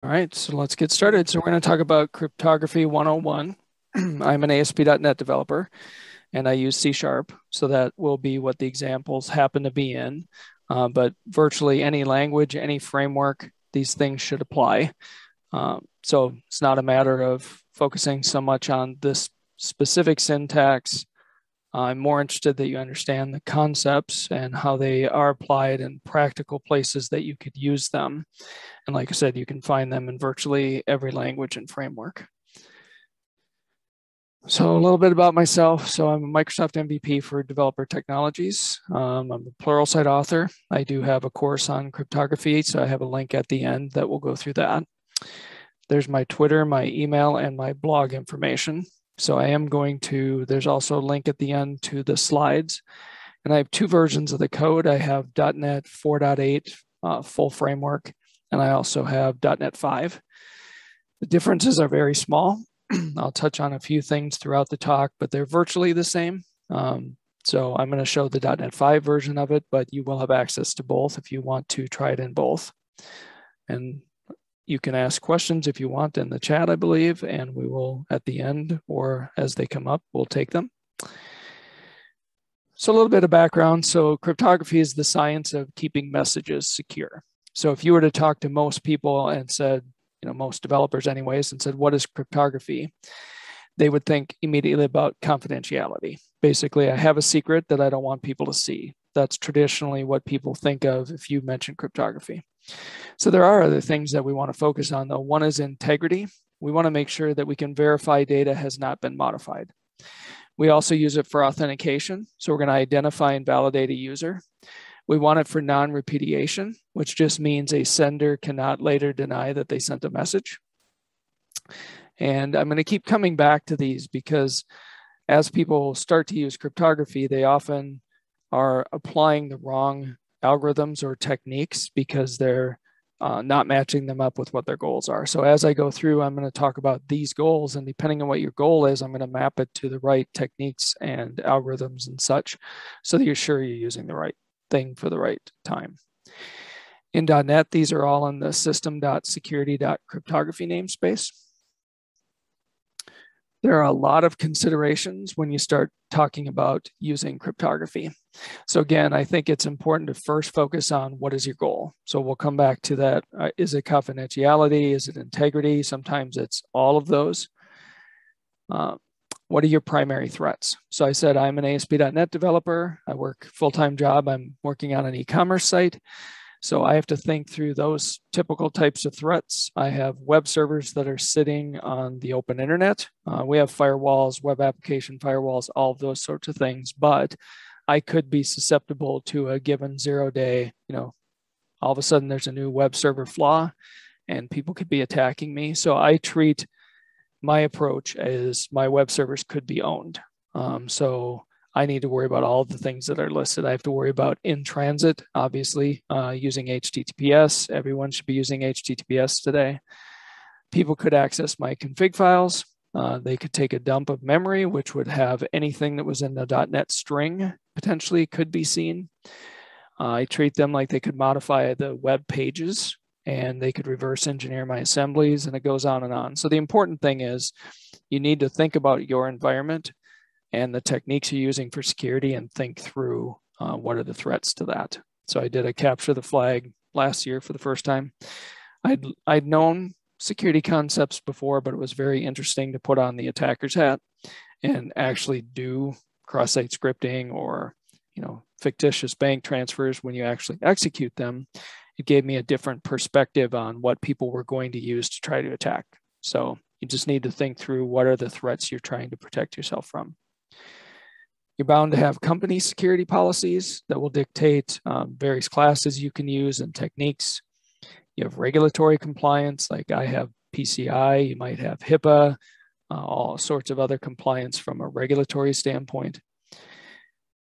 All right, so let's get started. So we're going to talk about Cryptography 101. I'm an ASP.NET developer, and I use C#, so that will be what the examples happen to be in. But virtually any language, any framework, these things should apply. So it's not a matter of focusing so much on this specific syntax. I'm more interested that you understand the concepts and how they are applied in practical places that you could use them. And like I said, you can find them in virtually every language and framework. So a little bit about myself. So I'm a Microsoft MVP for developer technologies. I'm a Pluralsight author. I do have a course on cryptography, so I have a link at the end that will go through that. There's my Twitter, my email, and my blog information. So I am going to, there's also a link at the end to the slides. And I have two versions of the code. I have .NET 4.8 full framework, and I also have .NET 5. The differences are very small. I'll touch on a few things throughout the talk, but they're virtually the same. So I'm going to show the .NET 5 version of it, but you will have access to both if you want to try it in both. And you can ask questions if you want in the chat, I believe, and we will at the end or as they come up, we'll take them. So a little bit of background. So cryptography is the science of keeping messages secure. So if you were to talk to most people and said, most developers anyways, and said, what is cryptography? They would think immediately about confidentiality. Basically, I have a secret that I don't want people to see. That's traditionally what people think of if you mention cryptography. So there are other things that we want to focus on, though. One is integrity. We want to make sure that we can verify data has not been modified. We also use it for authentication. So we're going to identify and validate a user. We want it for non-repudiation, which just means a sender cannot later deny that they sent a message. And I'm going to keep coming back to these because as people start to use cryptography, they often are applying the wrong algorithms or techniques because they're not matching them up with what their goals are. So as I go through, I'm going to talk about these goals, and depending on what your goal is, I'm going to map it to the right techniques and algorithms and such so that you're sure you're using the right thing for the right time. In .NET, these are all in the system.security.cryptography namespace. There are a lot of considerations when you start talking about using cryptography. So again, I think it's important to first focus on what is your goal. So we'll come back to that. Is it confidentiality? Is it integrity? Sometimes it's all of those. What are your primary threats? So I said I'm an ASP.NET developer. I work full-time job. I'm working on an e-commerce site. So I have to think through those typical types of threats. I have web servers that are sitting on the open internet. We have firewalls, web application firewalls, all of those sorts of things. But I could be susceptible to a given 0-day, all of a sudden there's a new web server flaw and people could be attacking me. So I treat my approach as my web servers could be owned. So I need to worry about all of the things that are listed. I have to worry about in transit, obviously, using HTTPS. Everyone should be using HTTPS today. People could access my config files. They could take a dump of memory, which would have anything that was in the .NET string potentially could be seen. I treat them like they could modify the web pages and they could reverse engineer my assemblies, and it goes on and on. So the important thing is you need to think about your environment and the techniques you're using for security and think through what are the threats to that. So I did a capture the flag last year for the first time. I'd known security concepts before, but it was very interesting to put on the attacker's hat and actually do cross-site scripting or fictitious bank transfers. When you actually execute them, it gave me a different perspective on what people were going to use to try to attack. So you just need to think through what are the threats you're trying to protect yourself from. You're bound to have company security policies that will dictate various classes you can use and techniques. You have regulatory compliance, like I have PCI, you might have HIPAA, all sorts of other compliance from a regulatory standpoint.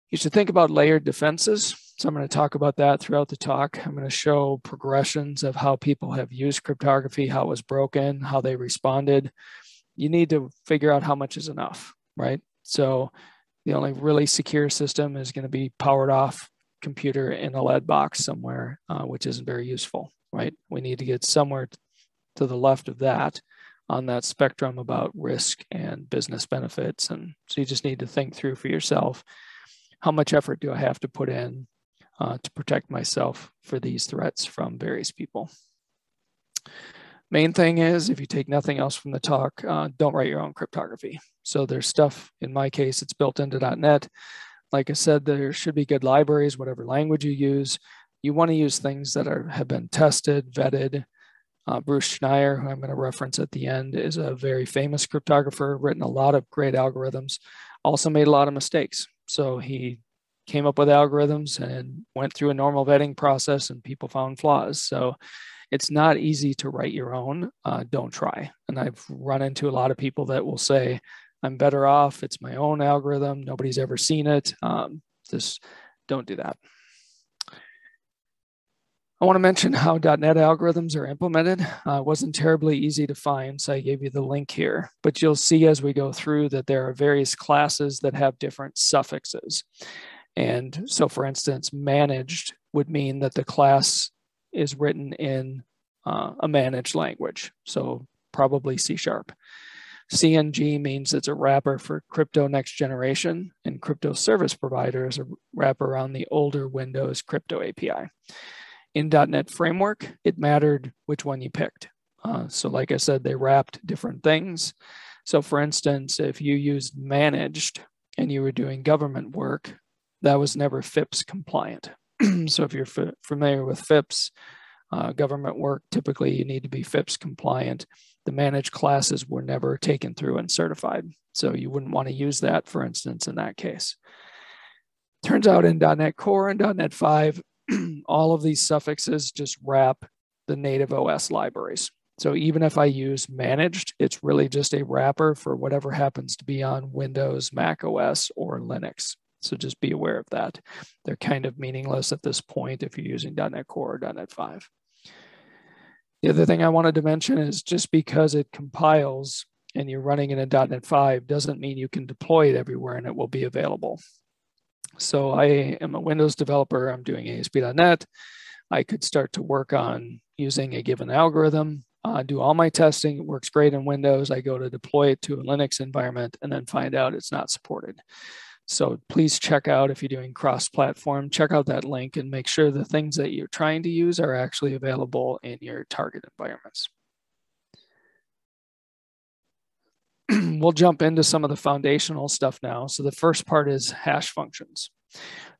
You should think about layered defenses. So I'm going to talk about that throughout the talk. I'm going to show progressions of how people have used cryptography, how it was broken, how they responded. You need to figure out how much is enough, right? So the only really secure system is going to be powered off computer in a lead box somewhere, which isn't very useful, right? We need to get somewhere to the left of that on that spectrum about risk and business benefits. And so you just need to think through for yourself, how much effort do I have to put in to protect myself for these threats from various people? Main thing is, if you take nothing else from the talk, don't write your own cryptography. So there's stuff, in my case, it's built into .NET. Like I said, there should be good libraries, whatever language you use. You want to use things that have been tested, vetted. Bruce Schneier, who I'm going to reference at the end, is a very famous cryptographer, written a lot of great algorithms, also made a lot of mistakes. So he came up with algorithms and went through a normal vetting process, and people found flaws. So it's not easy to write your own. Don't try. And I've run into a lot of people that will say, I'm better off. It's my own algorithm. Nobody's ever seen it. Just don't do that. I want to mention how .NET algorithms are implemented. It wasn't terribly easy to find, so I gave you the link here. But you'll see as we go through that there are various classes that have different suffixes. And so, for instance, managed would mean that the class is written in a managed language, so probably C#. CNG means it's a wrapper for crypto next generation, and crypto service provider is a wrapper around the older Windows crypto API. In .NET Framework, it mattered which one you picked. So like I said, they wrapped different things. So for instance, if you used managed and you were doing government work, that was never FIPS compliant. So if you're familiar with FIPS, government work, typically you need to be FIPS compliant. The managed classes were never taken through and certified. So you wouldn't want to use that, for instance, in that case. Turns out in .NET Core and .NET 5, all of these suffixes just wrap the native OS libraries. So even if I use managed, it's really just a wrapper for whatever happens to be on Windows, Mac OS, or Linux. So just be aware of that. They're kind of meaningless at this point if you're using .NET Core or .NET 5. The other thing I wanted to mention is just because it compiles and you're running in a .NET 5 doesn't mean you can deploy it everywhere and it will be available. So I am a Windows developer. I'm doing ASP.NET. I could start to work on using a given algorithm, do all my testing. It works great in Windows. I go to deploy it to a Linux environment and then find out it's not supported. So please check out, if you're doing cross-platform, check out that link and make sure the things that you're trying to use are actually available in your target environments. We'll jump into some of the foundational stuff now. So the first part is hash functions.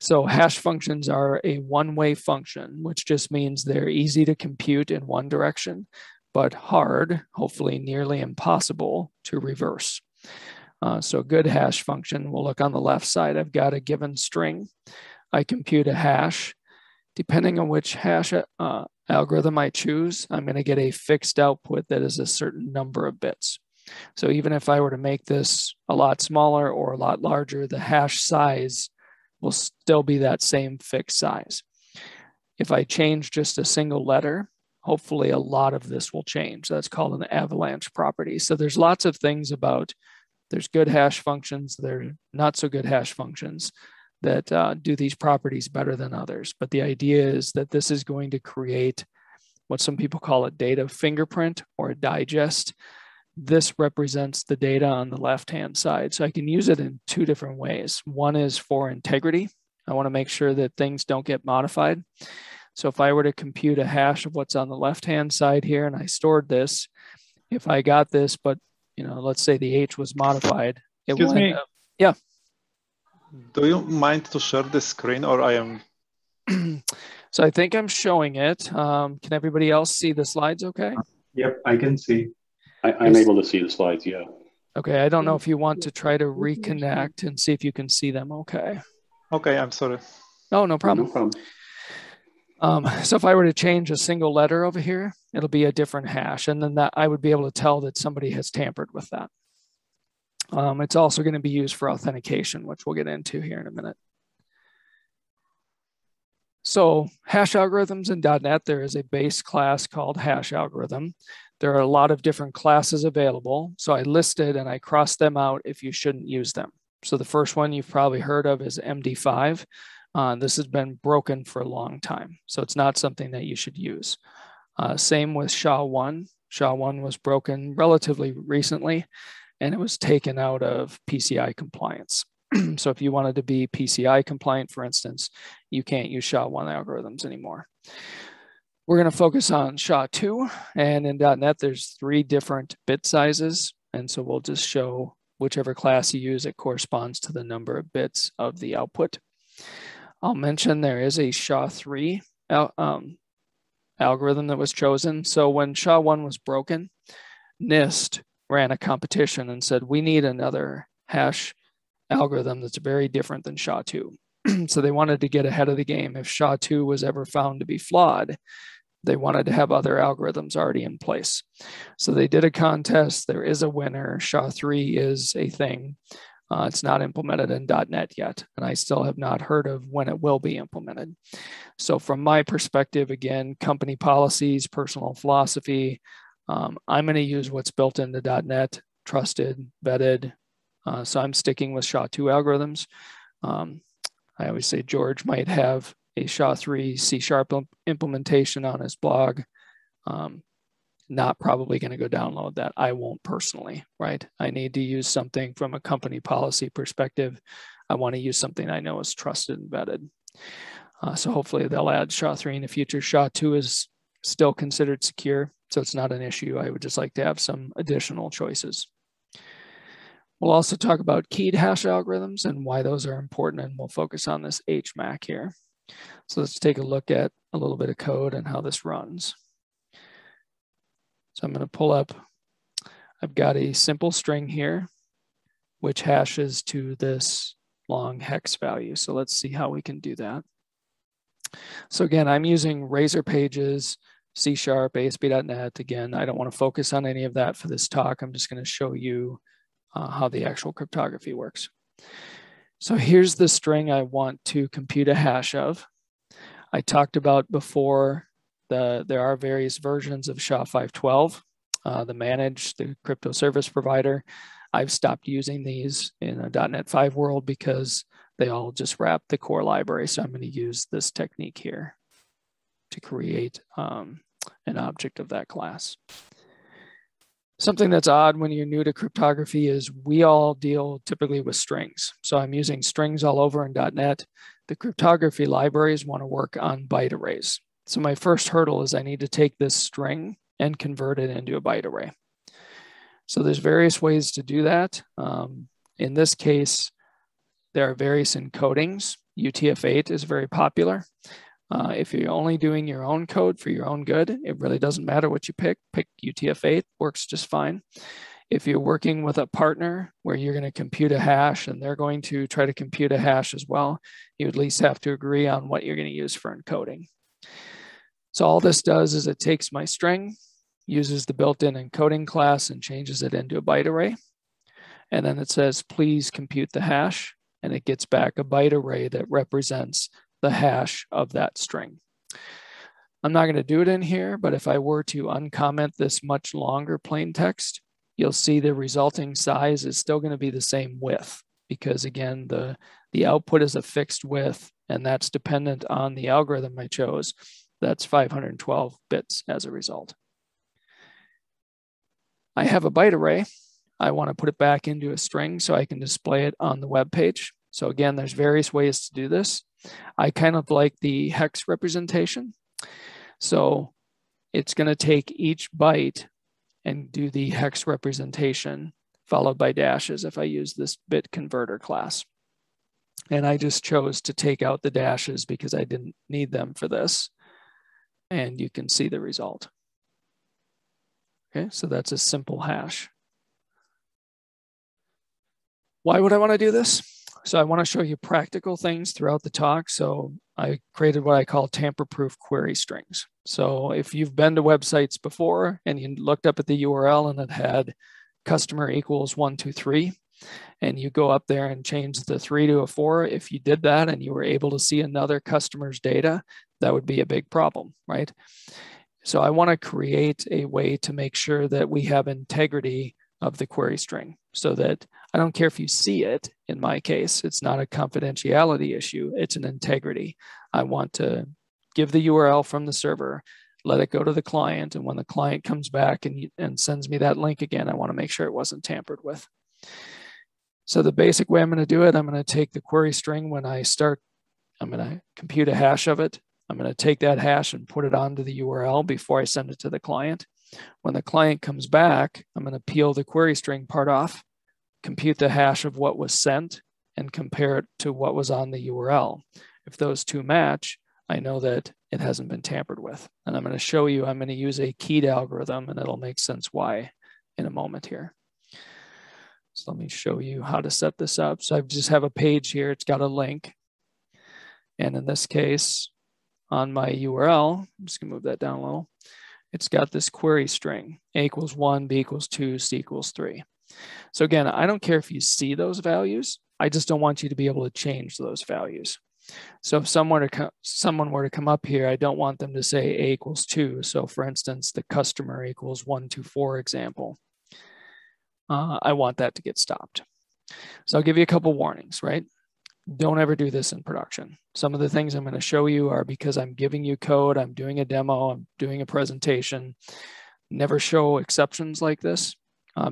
So hash functions are a one-way function, which just means they're easy to compute in one direction, but hard, hopefully nearly impossible, to reverse. So a good hash function, we'll look on the left side. I've got a given string. I compute a hash. Depending on which hash algorithm I choose, I'm going to get a fixed output that is a certain number of bits. So even if I were to make this a lot smaller or a lot larger, the hash size will still be that same fixed size. If I change just a single letter, hopefully a lot of this will change. That's called an avalanche property. So there's lots of things about, there's good hash functions, there are not so good hash functions that do these properties better than others. But the idea is that this is going to create what some people call a data fingerprint or a digest. This represents the data on the left-hand side. So I can use it in two different ways. One is for integrity. I want to make sure that things don't get modified. So if I were to compute a hash of what's on the left-hand side here, and I stored this, if I got this, but let's say the H was modified, it Excuse will me. end up, yeah. Do you mind to share the screen, or I am? So I think I'm showing it. Can everybody else see the slides okay? Yep, I can see. I'm able to see the slides, yeah. Okay, I don't know if you want to try to reconnect and see if you can see them okay. Okay, I'm sorry. Oh, no problem. No problem. So if I were to change a single letter over here, it'll be a different hash. And then that I would be able to tell that somebody has tampered with that. It's also going to be used for authentication, which we'll get into here in a minute. So hash algorithms in .NET, there is a base class called hash algorithm. There are a lot of different classes available. So I listed and I crossed them out if you shouldn't use them. So the first one you've probably heard of is MD5. This has been broken for a long time. So it's not something that you should use. Same with SHA-1. SHA-1 was broken relatively recently, and it was taken out of PCI compliance. So if you wanted to be PCI compliant, for instance, you can't use SHA-1 algorithms anymore. We're going to focus on SHA-2, and in .NET, there's 3 different bit sizes. And so we'll just show whichever class you use, it corresponds to the number of bits of the output. I'll mention there is a SHA-3 algorithm that was chosen. So when SHA-1 was broken, NIST ran a competition and said, we need another hash algorithm that's very different than SHA-2. So they wanted to get ahead of the game. If SHA-2 was ever found to be flawed, they wanted to have other algorithms already in place. So they did a contest. There is a winner. SHA-3 is a thing. It's not implemented in .NET yet, and I still have not heard of when it will be implemented. So from my perspective, again, company policies, personal philosophy, I'm going to use what's built into .NET, trusted, vetted. So I'm sticking with SHA-2 algorithms. I always say George might have a SHA-3 C# implementation on his blog. Not probably going to go download that. I won't personally, right? I need to use something from a company policy perspective. I want to use something I know is trusted and vetted. So hopefully they'll add SHA-3 in the future. SHA-2 is still considered secure, so it's not an issue. I would just like to have some additional choices. We'll also talk about keyed hash algorithms and why those are important, and we'll focus on this HMAC here. So let's take a look at a little bit of code and how this runs. So I'm going to pull up, I've got a simple string here, which hashes to this long hex value. So let's see how we can do that. So again, I'm using Razor Pages, C#, ASP.NET. Again, I don't want to focus on any of that for this talk. I'm just going to show you how the actual cryptography works. So here's the string I want to compute a hash of. I talked about before there are various versions of SHA-512, the crypto service provider. I've stopped using these in a .NET 5 world because they all just wrap the core library. So I'm going to use this technique here to create an object of that class. Something that's odd when you're new to cryptography is we all deal typically with strings. So I'm using strings all over in .NET. The cryptography libraries want to work on byte arrays. So my first hurdle is I need to take this string and convert it into a byte array. So there's various ways to do that. In this case, there are various encodings. UTF-8 is very popular. If you're only doing your own code for your own good, it really doesn't matter what you pick. Pick UTF-8, works just fine. If you're working with a partner where you're going to compute a hash and they're going to try to compute a hash as well, you at least have to agree on what you're going to use for encoding. So all this does is it takes my string, uses the built-in encoding class and changes it into a byte array. And then it says, please compute the hash. And it gets back a byte array that represents the hash of that string. I'm not going to do it in here, but if I were to uncomment this much longer plain text, you'll see the resulting size is still going to be the same width because again, the output is a fixed width and that's dependent on the algorithm I chose. That's 512 bits as a result. I have a byte array. I want to put it back into a string so I can display it on the web page. So again, there's various ways to do this. I kind of like the hex representation. So it's going to take each byte and do the hex representation followed by dashes if I use this bit converter class. And I just chose to take out the dashes because I didn't need them for this. And you can see the result. Okay, so that's a simple hash. Why would I want to do this? So I want to show you practical things throughout the talk. So I created what I call tamper-proof query strings. So if you've been to websites before and you looked up at the URL and it had customer equals 123, and you go up there and change the 3 to a 4, if you did that and you were able to see another customer's data, that would be a big problem, right? So I want to create a way to make sure that we have integrity of the query string so that I don't care if you see it. In my case, it's not a confidentiality issue, it's an integrity. I want to give the URL from the server, let it go to the client, and when the client comes back and sends me that link again, I want to make sure it wasn't tampered with. So the basic way I'm going to do it, I'm going to take the query string when I start, I'm going to compute a hash of it. I'm going to take that hash and put it onto the URL before I send it to the client. When the client comes back, I'm going to peel the query string part off, compute the hash of what was sent, and compare it to what was on the URL. If those two match, I know that it hasn't been tampered with. And I'm going to show you, I'm going to use a keyed algorithm, and it'll make sense why in a moment here. So let me show you how to set this up. So I just have a page here, it's got a link. And in this case, on my URL, I'm just gonna move that down a little. It's got this query string, A equals 1, B equals 2, C equals 3. So again, I don't care if you see those values, I just don't want you to be able to change those values. So if someone were to come up here, I don't want them to say A equals 2. So for instance, the customer equals 124 example. I want that to get stopped. So I'll give you a couple warnings, right? Don't ever do this in production. Some of the things I'm going to show you are because I'm giving you code, I'm doing a demo, I'm doing a presentation. Never show exceptions like this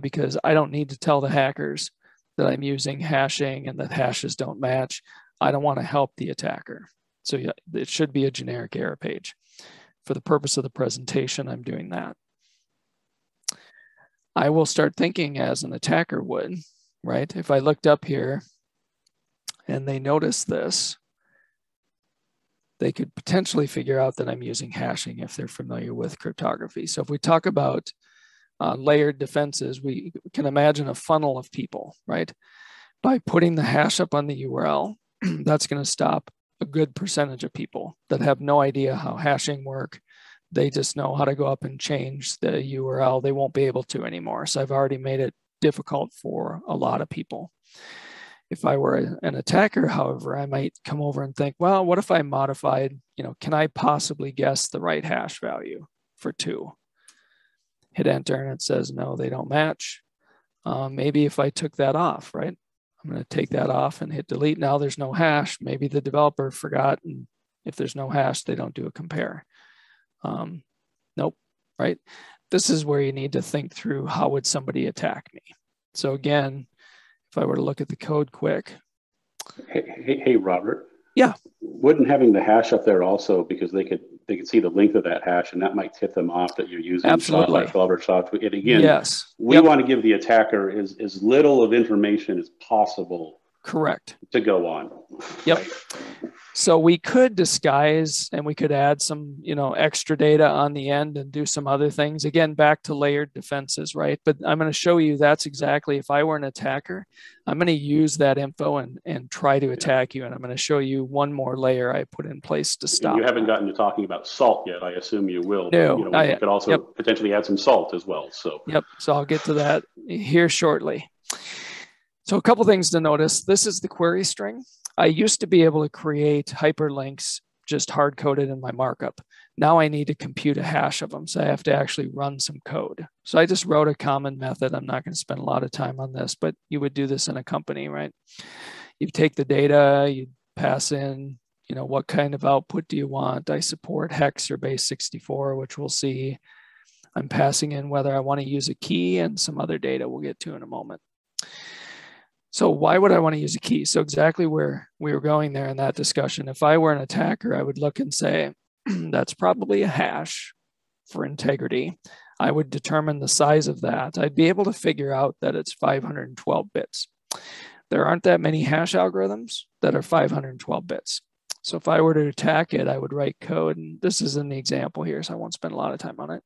because I don't need to tell the hackers that I'm using hashing and that hashes don't match. I don't want to help the attacker. So yeah, it should be a generic error page. For the purpose of the presentation, I'm doing that. I will start thinking as an attacker would, right? If I looked up here and they notice this, they could potentially figure out that I'm using hashing if they're familiar with cryptography. So if we talk about layered defenses, we can imagine a funnel of people, right? By putting the hash up on the URL, that's going to stop a good percentage of people that have no idea how hashing work. They just know how to go up and change the URL. They won't be able to anymore. So I've already made it difficult for a lot of people. If I were an attacker, however, I might come over and think, well, what if I modified, can I possibly guess the right hash value for 2? Hit enter and it says, no, they don't match. Maybe if I took that off, right? I'm going to take that off and hit delete. Now there's no hash. Maybe the developer forgot, and if there's no hash, they don't do a compare. Nope, right? This is where you need to think through, how would somebody attack me? So again, if I were to look at the code quick. Hey, Robert. Yeah. Wouldn't having the hash up there also, because they could see the length of that hash, and that might tip them off that you're using Absolutely. software. And again, yes, we want to give the attacker as little of information as possible. Correct. To go on. Yep. Right? So we could disguise and we could add some, extra data on the end and do some other things. Again, back to layered defenses, right? But I'm going to show you that's exactly, if I were an attacker, I'm going to use that info and try to attack you. And I'm going to show you one more layer I put in place to stop. And you haven't gotten to talking about salt yet. I assume you will. No, but, you could also potentially add some salt as well. So. Yep. So I'll get to that here shortly. So a couple things to notice. This is the query string. I used to be able to create hyperlinks just hard-coded in my markup. Now I need to compute a hash of them, so I have to actually run some code. So I just wrote a common method. I'm not going to spend a lot of time on this, but you would do this in a company, right? You take the data, you pass in, what kind of output do you want? I support hex or base 64, which we'll see. I'm passing in whether I want to use a key and some other data we'll get to in a moment. So why would I want to use a key? So exactly where we were going there in that discussion. If I were an attacker, I would look and say, that's probably a hash for integrity. I would determine the size of that. I'd be able to figure out that it's 512 bits. There aren't that many hash algorithms that are 512 bits. So if I were to attack it, I would write code. And this is an example here, so I won't spend a lot of time on it.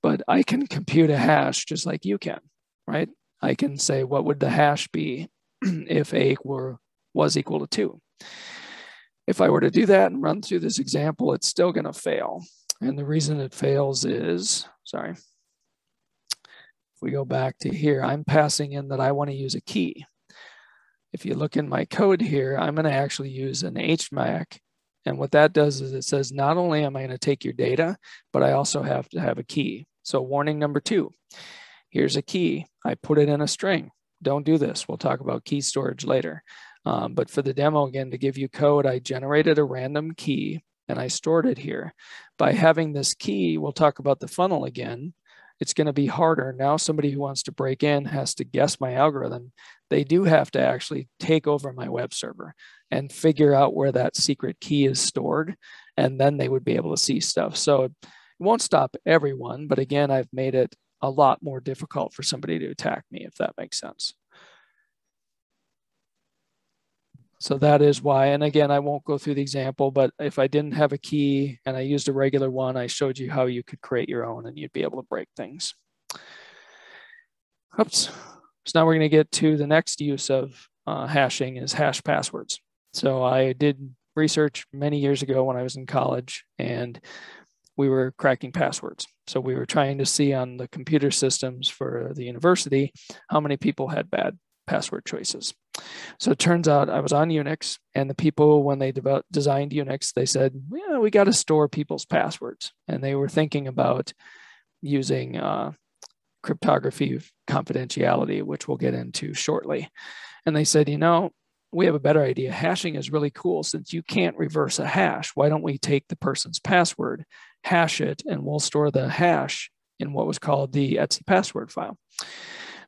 But I can compute a hash just like you can, right? I can say, what would the hash be if A was equal to 2? If I were to do that and run through this example, it's still going to fail. And the reason it fails is, if we go back to here, I'm passing in that I want to use a key. If you look in my code here, I'm going to actually use an HMAC. And what that does is it says, not only am I going to take your data, but I also have to have a key. So warning number 2. Here's a key. I put it in a string. Don't do this. We'll talk about key storage later. But for the demo, again, to give you code, I generated a random key and I stored it here. By having this key, we'll talk about the funnel again. It's going to be harder. Now somebody who wants to break in has to guess my algorithm. They do have to actually take over my web server and figure out where that secret key is stored, and then they would be able to see stuff. So it won't stop everyone, but again, I've made it a lot more difficult for somebody to attack me, if that makes sense. So that is why, and again, I won't go through the example, but if I didn't have a key and I used a regular one, I showed you how you could create your own and you'd be able to break things. Oops. So now we're going to get to the next use of hashing is hash passwords. So I did research many years ago when I was in college, and we were cracking passwords. So we were trying to see on the computer systems for the university how many people had bad password choices. So it turns out I was on Unix, and the people, when they designed Unix, they said, yeah, we got to store people's passwords. And they were thinking about using cryptography confidentiality, which we'll get into shortly. And they said, you know, we have a better idea. Hashing is really cool. Since you can't reverse a hash, why don't we take the person's password, hash it, and we'll store the hash in what was called the Etsy password file.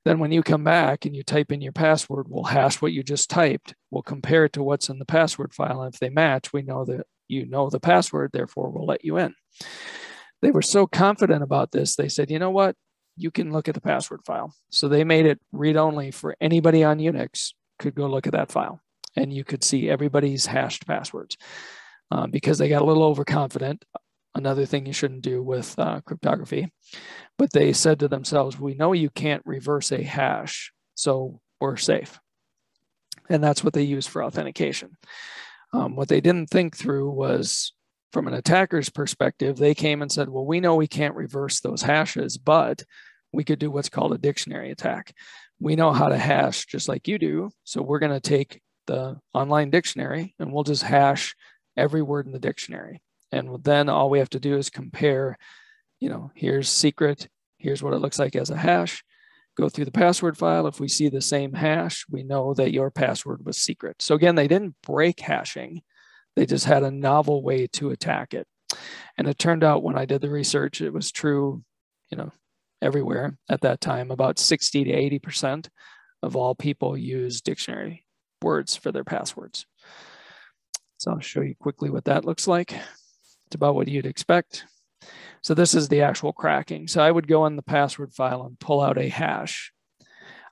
Then when you come back and you type in your password, we'll hash what you just typed. We'll compare it to what's in the password file. And if they match, we know that you know the password, therefore we'll let you in. They were so confident about this, they said, you know what? You can look at the password file. So they made it read-only for anybody on Unix could go look at that file. And you could see everybody's hashed passwords because they got a little overconfident. Another thing you shouldn't do with cryptography. But they said to themselves, we know you can't reverse a hash, so we're safe. And that's what they use for authentication. What they didn't think through was, from an attacker's perspective, they came and said, well, we know we can't reverse those hashes, but we could do what's called a dictionary attack. We know how to hash just like you do, so we're going to take the online dictionary and we'll just hash every word in the dictionary. And then all we have to do is compare, you know, here's secret, here's what it looks like as a hash, go through the password file. If we see the same hash, we know that your password was secret. So again, they didn't break hashing. They just had a novel way to attack it. And it turned out when I did the research, it was true, you know, everywhere at that time. About 60 to 80% of all people use dictionary words for their passwords. So I'll show you quickly what that looks like. It's about what you'd expect. So this is the actual cracking. So I would go in the password file and pull out a hash.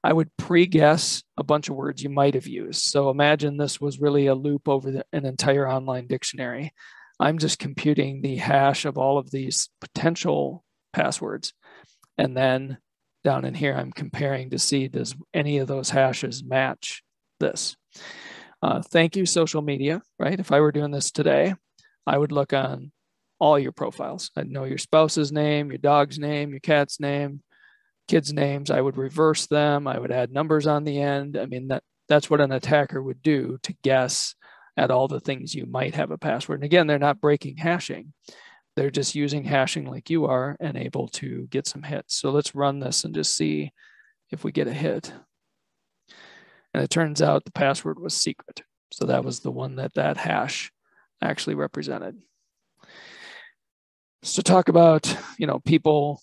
I would pre-guess a bunch of words you might have used. So imagine this was really a loop over an entire online dictionary. I'm just computing the hash of all of these potential passwords. And then down in here, I'm comparing to see, does any of those hashes match this? Thank you, social media, right? If I were doing this today, I would look on all your profiles. I'd know your spouse's name, your dog's name, your cat's name, kids' names. I would reverse them. I would add numbers on the end. I mean, that's what an attacker would do to guess at all the things you might have a password. And again, they're not breaking hashing. They're just using hashing like you are and able to get some hits. So let's run this and just see if we get a hit. And it turns out the password was secret. So that was the one that hash actually represented. So talk about, you know, people,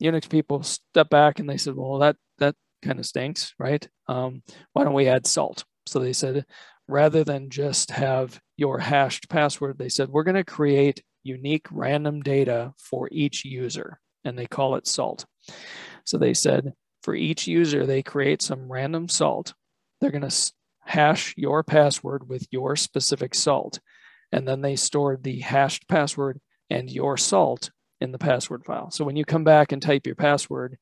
Unix people step back and they said, well, that kind of stinks, right? Why don't we add salt? So they said, rather than just have your hashed password, they said, we're going to create unique random data for each user, and they call it salt. So they said, for each user, they create some random salt. They're going to hash your password with your specific salt. And then they stored the hashed password and your salt in the password file. So when you come back and type your password,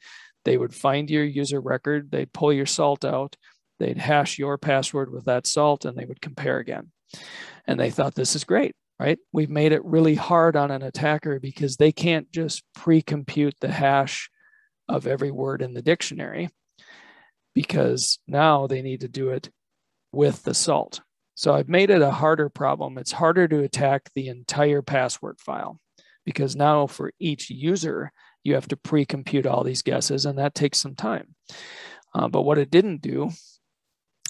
they would find your user record, they'd pull your salt out, they'd hash your password with that salt, and they would compare again. And they thought, this is great, right? We've made it really hard on an attacker because they can't just pre-compute the hash of every word in the dictionary, because now they need to do it with the salt. So I've made it a harder problem. It's harder to attack the entire password file because now for each user, you have to pre-compute all these guesses, and that takes some time. But what it didn't do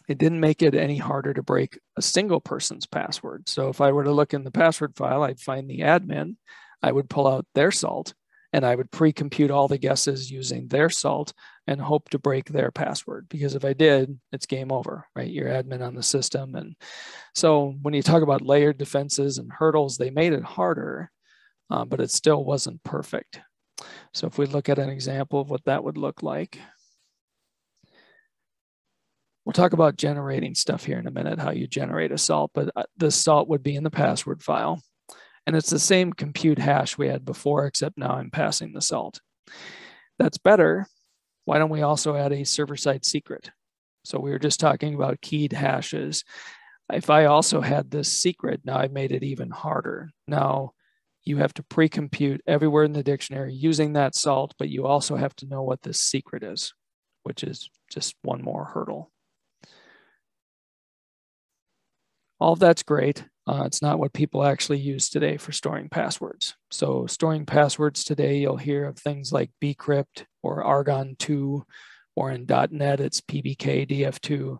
It didn't make it any harder to break a single person's password. So if I were to look in the password file, I'd find the admin, I would pull out their salt, and I would pre-compute all the guesses using their salt and hope to break their password. Because if I did, it's game over, right? You're admin on the system. And so when you talk about layered defenses and hurdles, they made it harder, but it still wasn't perfect. So if we look at an example of what that would look like. We'll talk about generating stuff here in a minute, how you generate a salt, but the salt would be in the password file. And it's the same compute hash we had before, except now I'm passing the salt. That's better. Why don't we also add a server-side secret? So we were just talking about keyed hashes. If I also had this secret, now I've made it even harder. Now you have to pre-compute everywhere in the dictionary using that salt, but you also have to know what this secret is, which is just one more hurdle. All of that's great. It's not what people actually use today for storing passwords. So storing passwords today, you'll hear of things like bcrypt or Argon 2, or in .NET, it's PBK DF2.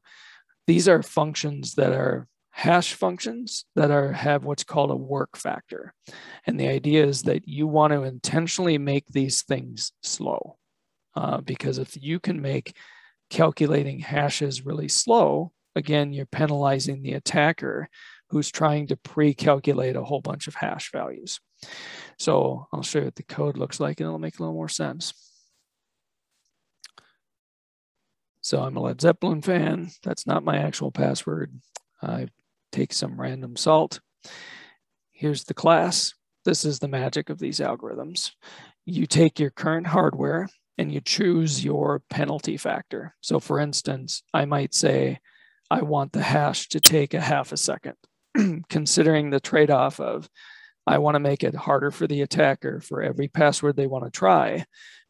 These are functions that are hash functions that have what's called a work factor. And the idea is that you want to intentionally make these things slow. Because if you can make calculating hashes really slow, again, you're penalizing the attacker who's trying to pre-calculate a whole bunch of hash values. So I'll show you what the code looks like and it'll make a little more sense. So I'm a Led Zeppelin fan. That's not my actual password. I take some random salt. Here's the class. This is the magic of these algorithms. You take your current hardware and you choose your penalty factor. So for instance, I might say, I want the hash to take a half a second, considering the trade-off of I want to make it harder for the attacker for every password they want to try,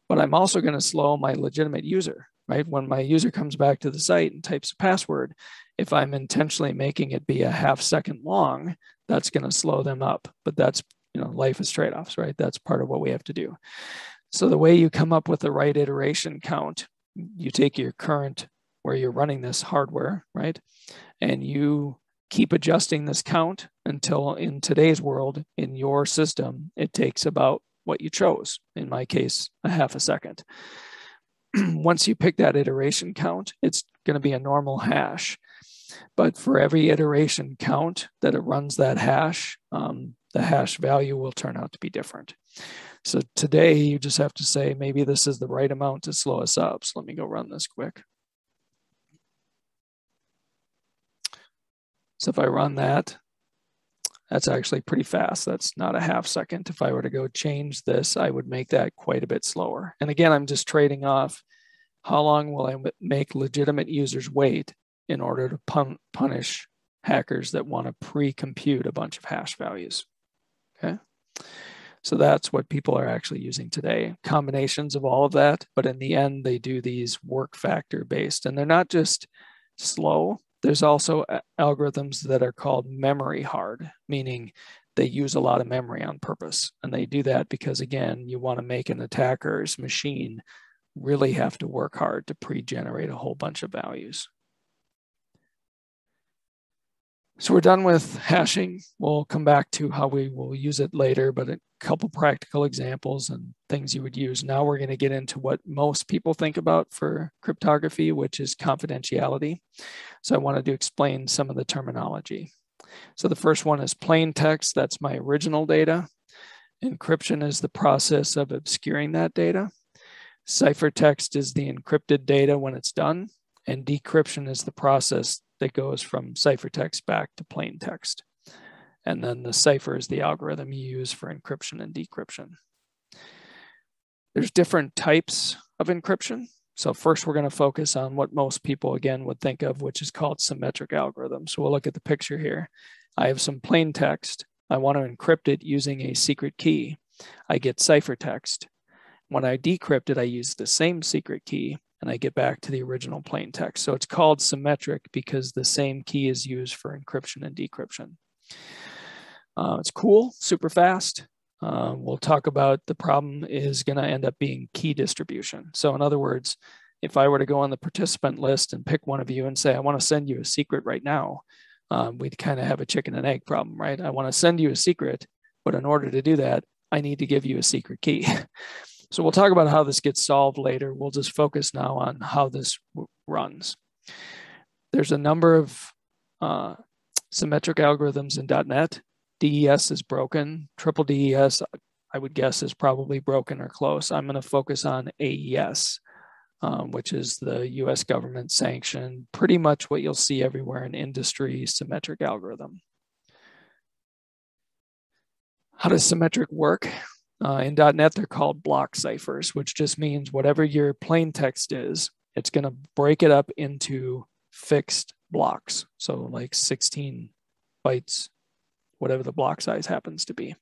but I'm also going to slow my legitimate user, right? When my user comes back to the site and types a password, if I'm intentionally making it be a half second long, that's going to slow them up. But that's, life is trade-offs, right? That's part of what we have to do. So the way you come up with the right iteration count, you take your current where you're running this hardware, right? And you keep adjusting this count until in today's world, in your system, it takes about what you chose. In my case, a half a second. Once you pick that iteration count, it's going to be a normal hash. But for every iteration count that it runs that hash, the hash value will turn out to be different. So today you just have to say, maybe this is the right amount to slow us up. So let me go run this quick. So if I run that, that's actually pretty fast. That's not a half second. If I were to go change this, I would make that quite a bit slower. And again, I'm just trading off how long will I make legitimate users wait in order to punish hackers that want to pre-compute a bunch of hash values, okay? So that's what people are actually using today, combinations of all of that, but in the end, they do these work factor based, and they're not just slow. There's also algorithms that are called memory hard, meaning they use a lot of memory on purpose. And they do that because, again, you want to make an attacker's machine really have to work hard to pre-generate a whole bunch of values. So we're done with hashing. We'll come back to how we will use it later, but a couple practical examples and things you would use. Now we're going to get into what most people think about for cryptography, which is confidentiality. So I wanted to explain some of the terminology. So the first one is plain text. That's my original data. Encryption is the process of obscuring that data. Ciphertext is the encrypted data when it's done. And decryption is the process that goes from ciphertext back to plain text. And then the cipher is the algorithm you use for encryption and decryption. There's different types of encryption. So first we're going to focus on what most people, again, would think of, which is called symmetric algorithm. So we'll look at the picture here. I have some plain text. I want to encrypt it using a secret key. I get ciphertext. When I decrypt it, I use the same secret key and I get back to the original plain text. So it's called symmetric because the same key is used for encryption and decryption. It's cool, super fast. We'll talk about the problem is going to end up being key distribution. So in other words, if I were to go on the participant list and pick one of you and say, I want to send you a secret right now, we'd kind of have a chicken and egg problem, right? I want to send you a secret, but in order to do that, I need to give you a secret key. So we'll talk about how this gets solved later. We'll just focus now on how this runs. There's a number of symmetric algorithms in .NET. DES is broken. Triple DES, I would guess, is probably broken or close. I'm going to focus on AES, which is the US government sanctioned, pretty much what you'll see everywhere in industry symmetric algorithm. How does symmetric work? In .NET, they're called block ciphers, which just means whatever your plain text is, it's going to break it up into fixed blocks. So like 16 bytes, whatever the block size happens to be.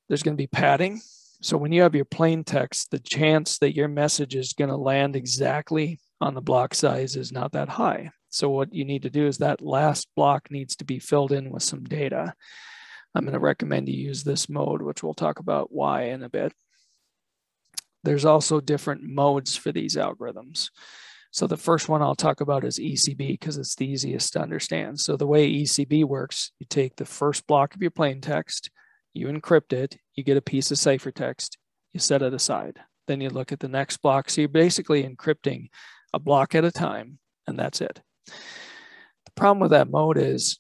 There's going to be padding. So when you have your plain text, the chance that your message is going to land exactly on the block size is not that high. So what you need to do is that last block needs to be filled in with some data. I'm going to recommend you use this mode, which we'll talk about why in a bit. There's also different modes for these algorithms. So the first one I'll talk about is ECB because it's the easiest to understand. So the way ECB works, you take the first block of your plain text, you encrypt it, you get a piece of ciphertext, you set it aside. Then you look at the next block. So you're basically encrypting a block at a time, and that's it. The problem with that mode is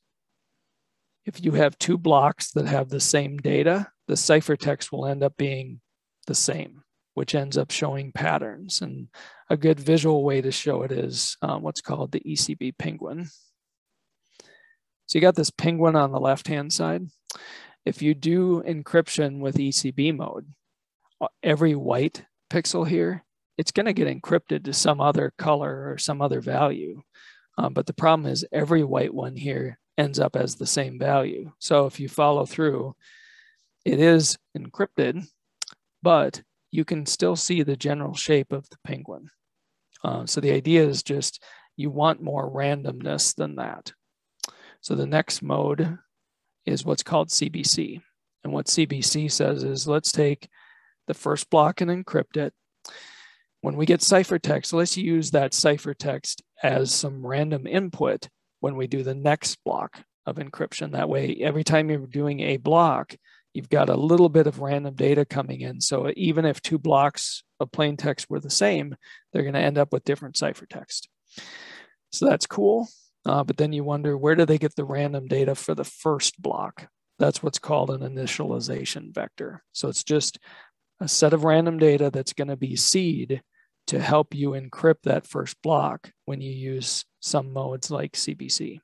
if you have two blocks that have the same data, the ciphertext will end up being the same, which ends up showing patterns. And a good visual way to show it is what's called the ECB penguin. So you got this penguin on the left-hand side. If you do encryption with ECB mode, every white pixel here, it's going to get encrypted to some other color or some other value. But the problem is every white one here ends up as the same value. So if you follow through, it is encrypted, but you can still see the general shape of the penguin. So the idea is just you want more randomness than that. So the next mode is what's called CBC. And what CBC says is let's take the first block and encrypt it. When we get ciphertext, let's use that ciphertext as some random input when we do the next block of encryption. That way, every time you're doing a block, you've got a little bit of random data coming in. So even if two blocks of plain text were the same, they're going to end up with different ciphertext. So that's cool. But then you wonder, where do they get the random data for the first block? That's what's called an initialization vector. So it's just a set of random data that's going to be seed to help you encrypt that first block when you use some modes like CBC.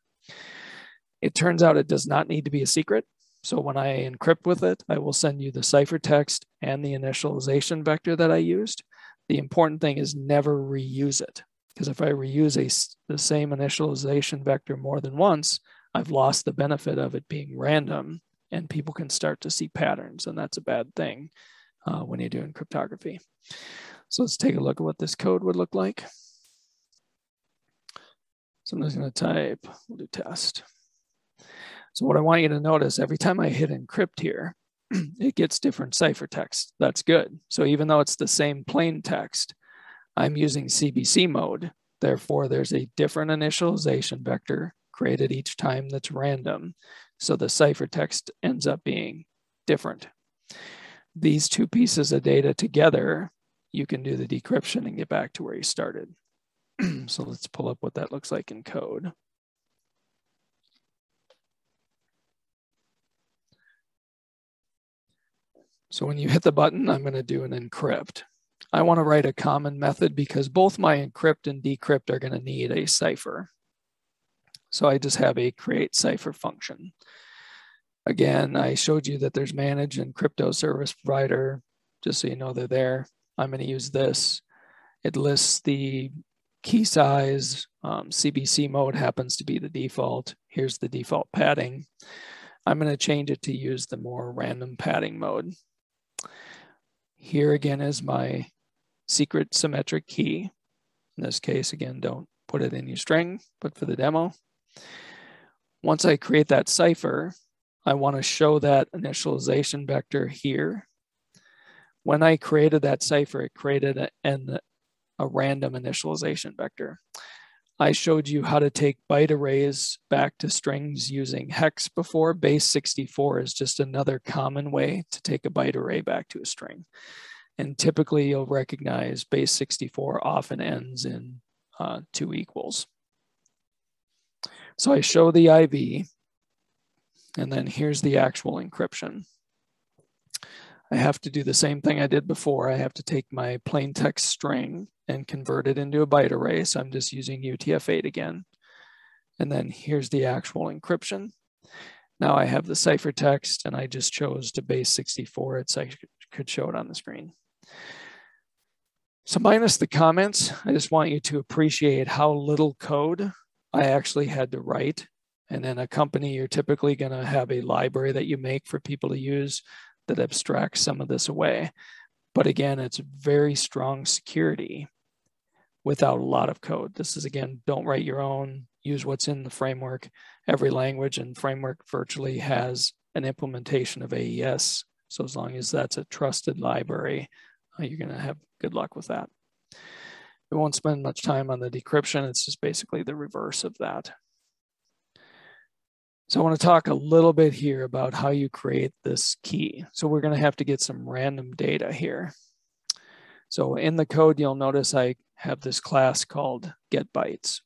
It turns out it does not need to be a secret. So when I encrypt with it, I will send you the ciphertext and the initialization vector that I used. The important thing is never reuse it, because if I reuse the same initialization vector more than once, I've lost the benefit of it being random and people can start to see patterns, and that's a bad thing when you're doing cryptography. So let's take a look at what this code would look like. So I'm just going to type, we'll do test. So what I want you to notice, every time I hit encrypt here, it gets different ciphertext. That's good. So even though it's the same plain text, I'm using CBC mode. Therefore, there's a different initialization vector created each time that's random. So the ciphertext ends up being different. These two pieces of data together, you can do the decryption and get back to where you started. So let's pull up what that looks like in code. So when you hit the button, I'm going to do an encrypt. I want to write a common method because both my encrypt and decrypt are going to need a cipher. So I just have a create cipher function. Again, I showed you that there's manage and crypto service provider, just so you know they're there. I'm going to use this. It lists the key size. CBC mode happens to be the default. Here's the default padding. I'm going to change it to use the more random padding mode. Here again is my secret symmetric key. In this case, again, don't put it in your string, but for the demo. Once I create that cipher, I want to show that initialization vector here. when I created that cipher, it created a random initialization vector. I showed you how to take byte arrays back to strings using hex before. Base 64 is just another common way to take a byte array back to a string. And typically you'll recognize base 64 often ends in 2 equals. So I show the IV, and then here's the actual encryption. I have to do the same thing I did before. I have to take my plain text string and convert it into a byte array. So I'm just using UTF-8 again. And then here's the actual encryption. Now I have the ciphertext, and I just chose to base 64 it so I could show it on the screen. So minus the comments, I just want you to appreciate how little code I actually had to write. And in a company, you're typically going to have a library that you make for people to use that abstracts some of this away. But again, it's very strong security without a lot of code. This is, again, don't write your own, use what's in the framework. Every language and framework virtually has an implementation of AES. So as long as that's a trusted library, you're going to have good luck with that. We won't spend much time on the decryption. It's just basically the reverse of that. So I want to talk a little bit here about how you create this key. So we're going to have to get some random data here. So in the code, you'll notice I have this class called getBytes.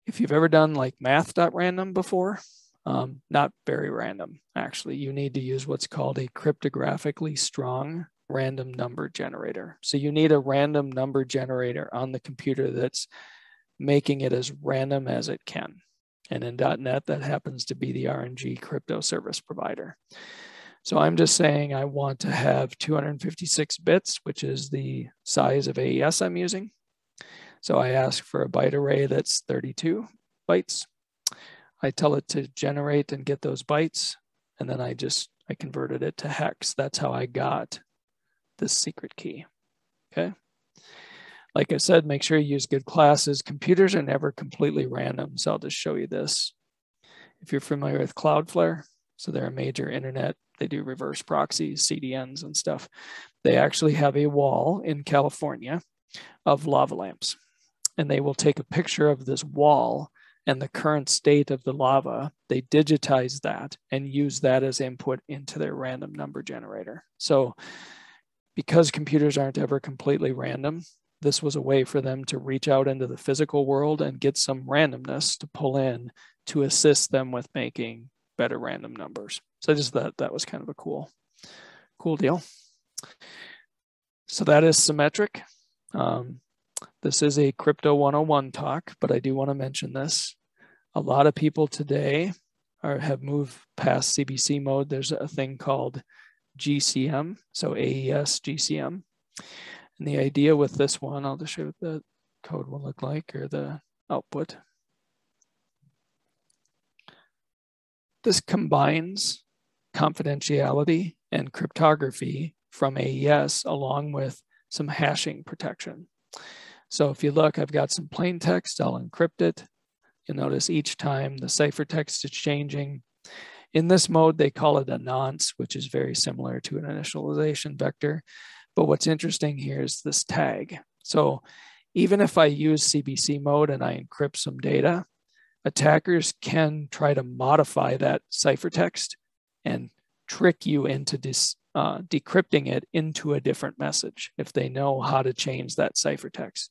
If you've ever done like math.random before, not very random, actually. You need to use what's called a cryptographically strong random number generator. So you need a random number generator on the computer that's making it as random as it can. And in .NET, that happens to be the RNG crypto service provider. So I'm just saying I want to have 256 bits, which is the size of AES I'm using. So I ask for a byte array that's 32 bytes. I tell it to generate and get those bytes, and then I converted it to hex. That's how I got this secret key, okay? Like I said, make sure you use good classes. Computers are never completely random, so I'll just show you this. If you're familiar with Cloudflare, so they're a major internet, they do reverse proxies, CDNs and stuff. They actually have a wall in California of lava lamps, and they will take a picture of this wall and the current state of the lava. They digitize that and use that as input into their random number generator. So because computers aren't ever completely random, this was a way for them to reach out into the physical world and get some randomness to pull in to assist them with making better random numbers. So I just thought that was kind of a cool deal. So that is symmetric. This is a Crypto 101 talk, but I do want to mention this. A lot of people today have moved past CBC mode. There's a thing called GCM, so AES GCM. And the idea with this one, I'll just show you what the code will look like, or the output. This combines confidentiality and cryptography from AES along with some hashing protection. So if you look, I've got some plain text, I'll encrypt it. You'll notice each time the ciphertext is changing. In this mode, they call it a nonce, which is very similar to an initialization vector. But what's interesting here is this tag. So even if I use CBC mode and I encrypt some data, attackers can try to modify that ciphertext and trick you into decrypting it into a different message if they know how to change that ciphertext.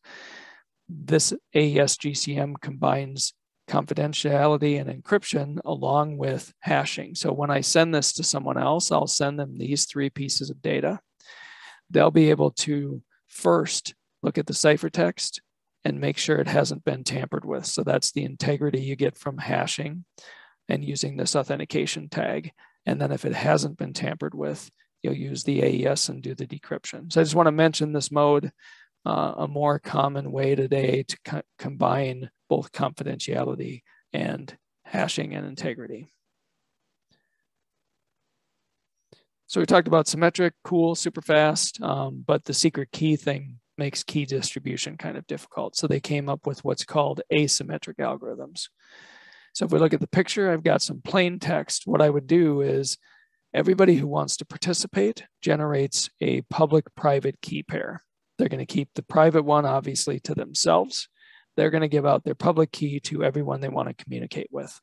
This AES GCM combines confidentiality and encryption along with hashing. So when I send this to someone else, I'll send them these 3 pieces of data. They'll be able to first look at the ciphertext and make sure it hasn't been tampered with. So that's the integrity you get from hashing and using this authentication tag. And then if it hasn't been tampered with, you'll use the AES and do the decryption. So I just want to mention this mode, a more common way today to combine both confidentiality and hashing and integrity. So we talked about symmetric, cool, super fast, but the secret key thing makes key distribution kind of difficult. So they came up with what's called asymmetric algorithms. So if we look at the picture, I've got some plain text. What I would do is everybody who wants to participate generates a public-private key pair. They're going to keep the private one, obviously, to themselves. They're going to give out their public key to everyone they want to communicate with.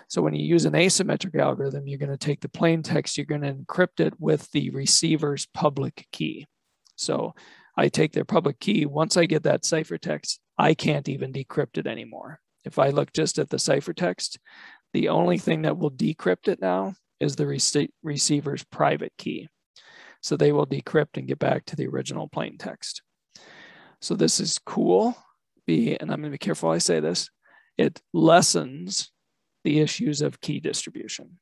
So when you use an asymmetric algorithm, you're going to take the plain text, you're going to encrypt it with the receiver's public key. So I take their public key. Once I get that ciphertext, I can't even decrypt it anymore. If I look just at the ciphertext, the only thing that will decrypt it now is the receiver's private key. So they will decrypt and get back to the original plain text. So this is cool, and I'm going to be careful I say this, it lessens the issues of key distribution.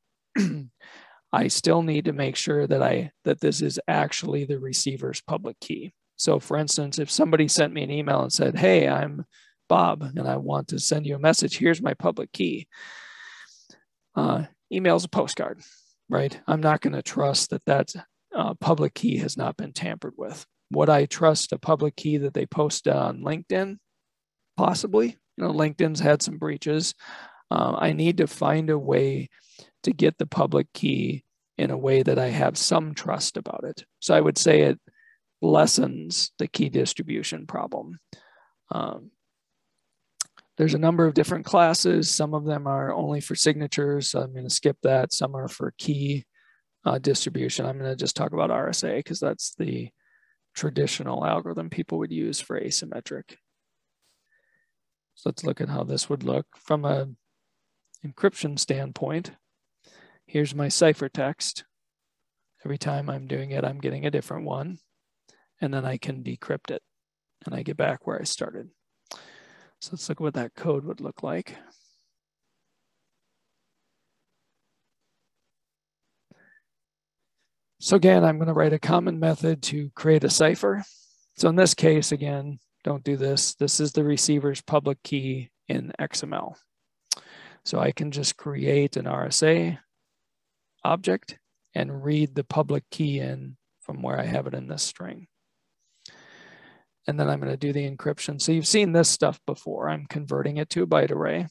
I still need to make sure that this is actually the receiver's public key. So for instance, if somebody sent me an email and said, hey, I'm Bob, and I want to send you a message, here's my public key. Email's a postcard, right? I'm not going to trust that public key has not been tampered with. Would I trust a public key that they posted on LinkedIn? Possibly. You know, LinkedIn's had some breaches. I need to find a way to get the public key in a way that I have some trust about it. So I would say it lessens the key distribution problem. There's a number of different classes. Some of them are only for signatures. So I'm going to skip that. Some are for key distribution. I'm going to just talk about RSA because that's the traditional algorithm people would use for asymmetric. So let's look at how this would look from an encryption standpoint. Here's my ciphertext. Every time I'm doing it, I'm getting a different one. And then I can decrypt it. And I get back where I started. So let's look at what that code would look like. So again, I'm going to write a common method to create a cipher. So in this case, again, don't do this. This is the receiver's public key in XML. So I can just create an RSA object and read the public key in from where I have it in this string. And then I'm going to do the encryption. So you've seen this stuff before. I'm converting it to a byte array.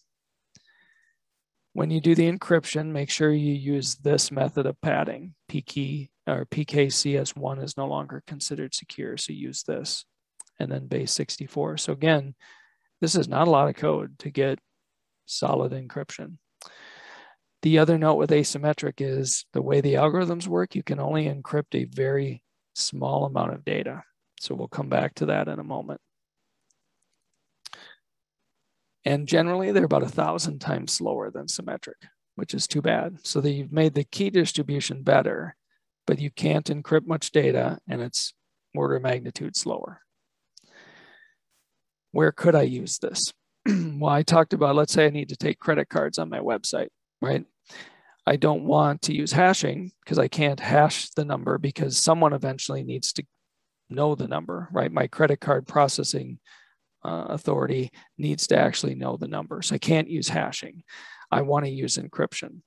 When you do the encryption, make sure you use this method of padding. PKCS1 is no longer considered secure, so use this. And then base 64. So again, this is not a lot of code to get solid encryption. The other note with asymmetric is the way the algorithms work, you can only encrypt a very small amount of data. So we'll come back to that in a moment. And generally, they're about 1,000 times slower than symmetric, which is too bad. So that you've made the key distribution better, but you can't encrypt much data, and it's order of magnitude slower. Where could I use this? Well, I talked about, let's say I need to take credit cards on my website, right? I don't want to use hashing because I can't hash the number because someone eventually needs to know the number, right? My credit card processing authority needs to actually know the number. So I can't use hashing. I want to use encryption.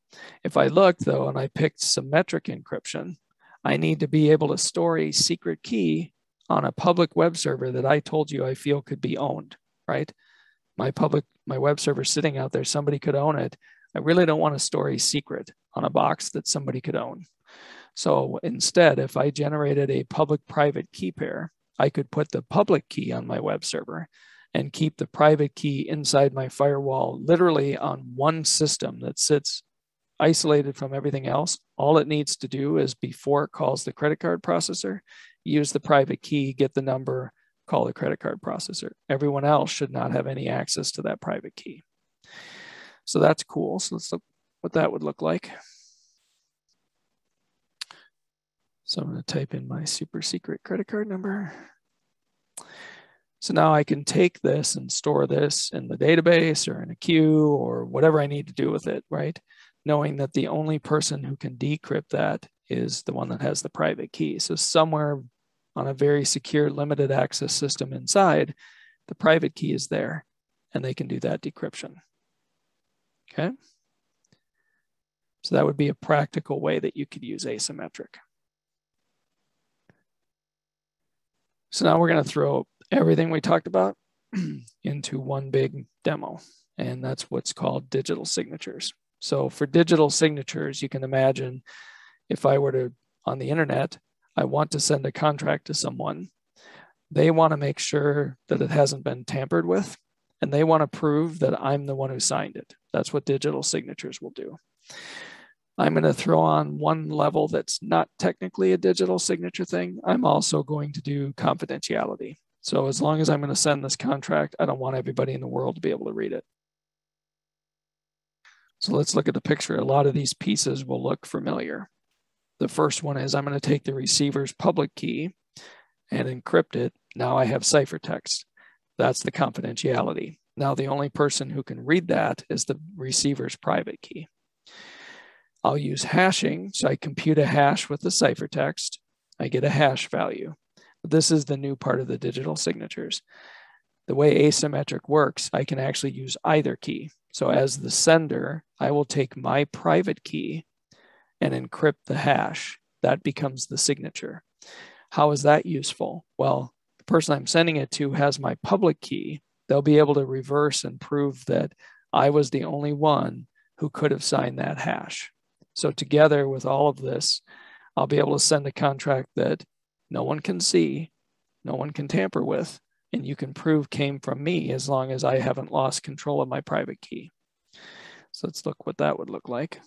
If I look though, and I picked symmetric encryption, I need to be able to store a secret key on a public web server that I told you I feel could be owned, right? My web server sitting out there, somebody could own it. I really don't want to store a secret on a box that somebody could own. So instead, if I generated a public-private key pair, I could put the public key on my web server and keep the private key inside my firewall, literally on one system that sits isolated from everything else. All it needs to do is before it calls the credit card processor, use the private key, get the number, call the credit card processor. Everyone else should not have any access to that private key. So that's cool. So let's look what that would look like. So I'm going to type in my super secret credit card number. So now I can take this and store this in the database or in a queue or whatever I need to do with it, right? Knowing that the only person who can decrypt that is the one that has the private key. So somewhere on a very secure limited access system inside, the private key is there and they can do that decryption. Okay. So that would be a practical way that you could use asymmetric. So now we're going to throw everything we talked about into one big demo, and that's what's called digital signatures. So for digital signatures, you can imagine if I were to, on the internet, I want to send a contract to someone, they want to make sure that it hasn't been tampered with, and they want to prove that I'm the one who signed it. That's what digital signatures will do. I'm going to throw on one level that's not technically a digital signature thing. I'm also going to do confidentiality. So as long as I'm going to send this contract, I don't want everybody in the world to be able to read it. So let's look at the picture. A lot of these pieces will look familiar. The first one is I'm going to take the receiver's public key and encrypt it. Now I have ciphertext. That's the confidentiality. Now the only person who can read that is the receiver's private key. I'll use hashing. So I compute a hash with the ciphertext. I get a hash value. This is the new part of the digital signatures. The way asymmetric works, I can actually use either key. So as the sender, I will take my private key and encrypt the hash. That becomes the signature. How is that useful? Well, the person I'm sending it to has my public key. They'll be able to reverse and prove that I was the only one who could have signed that hash. So together with all of this, I'll be able to send a contract that no one can see, no one can tamper with, and you can prove came from me as long as I haven't lost control of my private key. So let's look what that would look like.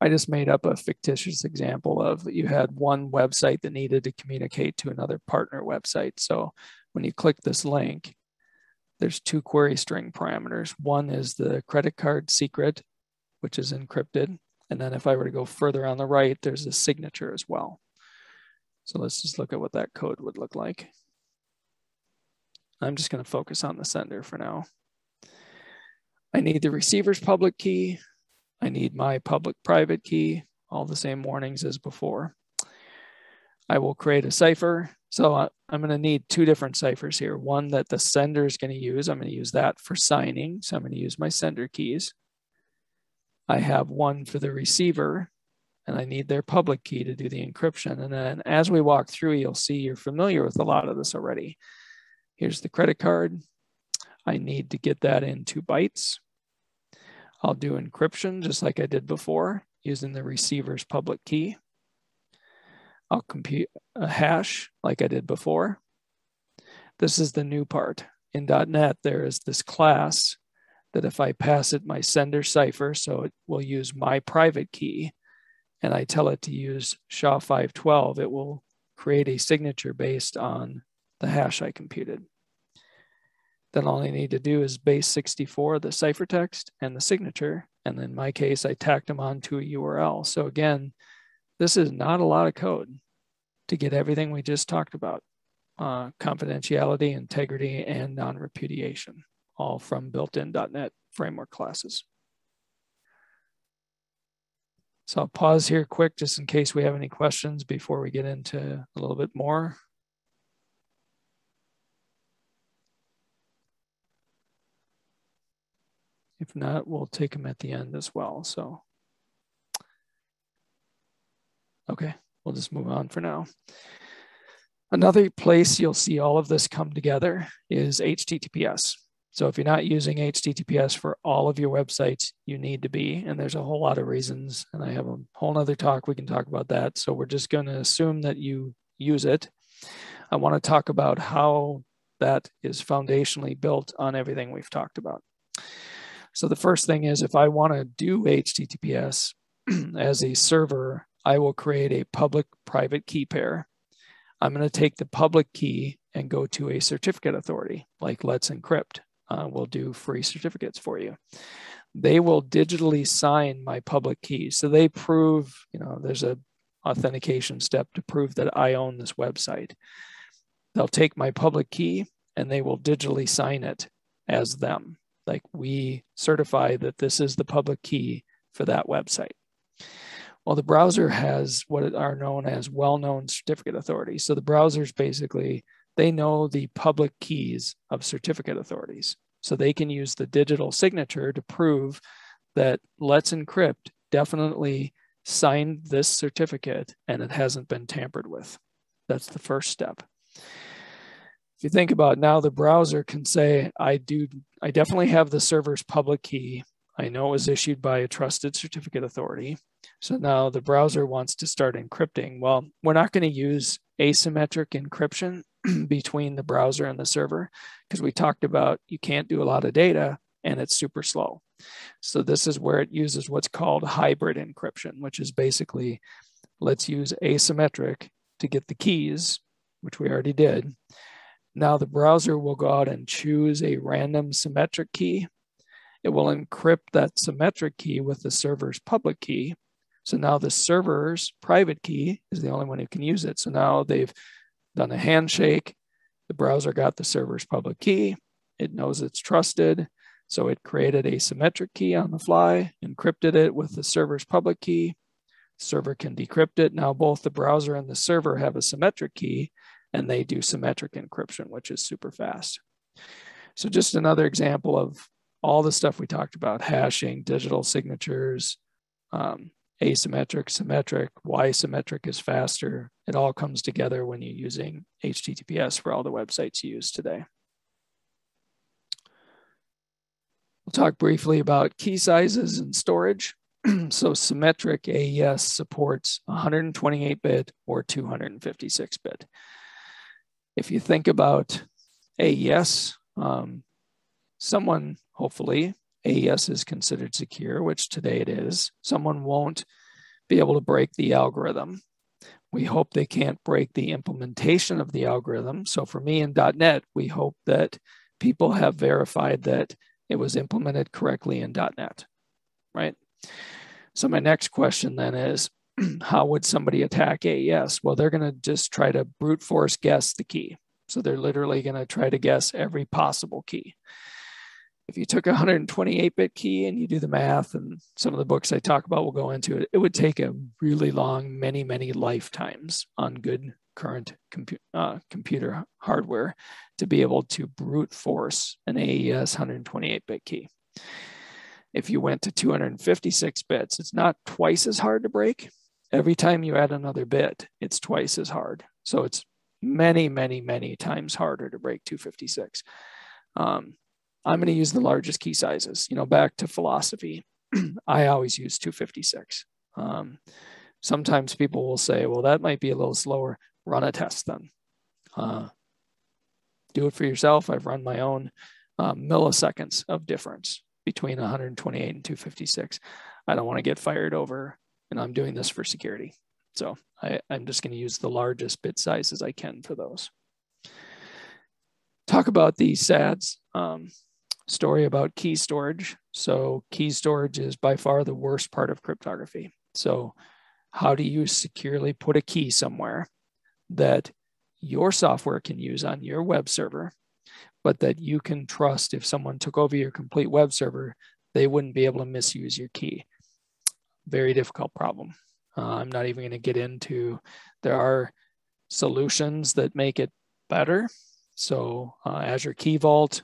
I just made up a fictitious example of you had one website that needed to communicate to another partner website. So when you click this link, there's two query string parameters. One is the credit card secret, which is encrypted. And then if I were to go further on the right, there's a signature as well. So let's just look at what that code would look like. I'm just going to focus on the sender for now. I need the receiver's public key. I need my public private key, all the same warnings as before. I will create a cipher. So I'm going to need two different ciphers here. One that the sender is going to use. I'm going to use that for signing. So I'm going to use my sender keys. I have one for the receiver, and I need their public key to do the encryption. And then as we walk through, you'll see you're familiar with a lot of this already. Here's the credit card. I need to get that in 2 bytes. I'll do encryption just like I did before using the receiver's public key. I'll compute a hash like I did before. This is the new part. In .NET, there is this class that if I pass it my sender cipher, so it will use my private key, and I tell it to use SHA-512, it will create a signature based on the hash I computed. Then all I need to do is base 64, the ciphertext and the signature. And in my case, I tacked them onto a URL. So again, this is not a lot of code to get everything we just talked about. Confidentiality, integrity, and non-repudiation, all from built-in .NET framework classes. So I'll pause here quick just in case we have any questions before we get into a little bit more. If not, we'll take them at the end as well. So, okay, we'll just move on for now. Another place you'll see all of this come together is HTTPS. So if you're not using HTTPS for all of your websites, you need to be, and there's a whole lot of reasons, and I have a whole nother talk, we can talk about that. So we're just gonna assume that you use it. I wanna talk about how that is foundationally built on everything we've talked about. So the first thing is if I wanna do HTTPS as a server, I will create a public-private key pair. I'm gonna take the public key and go to a certificate authority, like Let's Encrypt. We'll do free certificates for you. They will digitally sign my public key. So they prove, there's a authentication step to prove that I own this website. They'll take my public key and they will digitally sign it as them. Like we certify that this is the public key for that website. Well, the browser has what are known as well-known certificate authorities. So the browsers basically, they know the public keys of certificate authorities. So they can use the digital signature to prove that Let's Encrypt definitely signed this certificate and it hasn't been tampered with. That's the first step. If you think about it, now the browser can say, I definitely have the server's public key. I know it was issued by a trusted certificate authority. So now the browser wants to start encrypting. Well, we're not going to use asymmetric encryption between the browser and the server because we talked about you can't do a lot of data and it's super slow. So this is where it uses what's called hybrid encryption, which is basically let's use asymmetric to get the keys, which we already did. Now the browser will go out and choose a random symmetric key. It will encrypt that symmetric key with the server's public key. So now the server's private key is the only one who can use it. So now they've done a handshake. The browser got the server's public key. It knows it's trusted. So it created a symmetric key on the fly, encrypted it with the server's public key. Server can decrypt it. Now both the browser and the server have a symmetric key, and they do symmetric encryption, which is super fast. So just another example of all the stuff we talked about: hashing, digital signatures, asymmetric, symmetric, why symmetric is faster. It all comes together when you're using HTTPS for all the websites you use today. We'll talk briefly about key sizes and storage. So symmetric AES supports 128-bit or 256-bit. If you think about AES, someone, hopefully, AES is considered secure, which today it is. Someone won't be able to break the algorithm. We hope they can't break the implementation of the algorithm. So for me in .NET, we hope that people have verified that it was implemented correctly in .NET, right? So my next question then is, how would somebody attack AES? Well, they're going to just try to brute force guess the key. So they're literally going to try to guess every possible key. If you took a 128-bit key and you do the math, and some of the books I talk about will go into it, it would take a really long, many, many lifetimes on good current computer hardware to be able to brute force an AES 128-bit key. If you went to 256 bits, it's not twice as hard to break. Every time you add another bit, it's twice as hard. So it's many, many, many times harder to break 256. I'm going to use the largest key sizes. You know, back to philosophy, I always use 256. Sometimes people will say, well, that might be a little slower. Run a test then. Do it for yourself. I've run my own milliseconds of difference between 128 and 256. I don't want to get fired over, and I'm doing this for security. So I'm just going to use the largest bit sizes I can for those. Talk about the SADs. Story about key storage. So key storage is by far the worst part of cryptography. So how do you securely put a key somewhere that your software can use on your web server, but that you can trust if someone took over your complete web server, they wouldn't be able to misuse your key? Very difficult problem. I'm not even going to get into, there are solutions that make it better. So Azure Key Vault,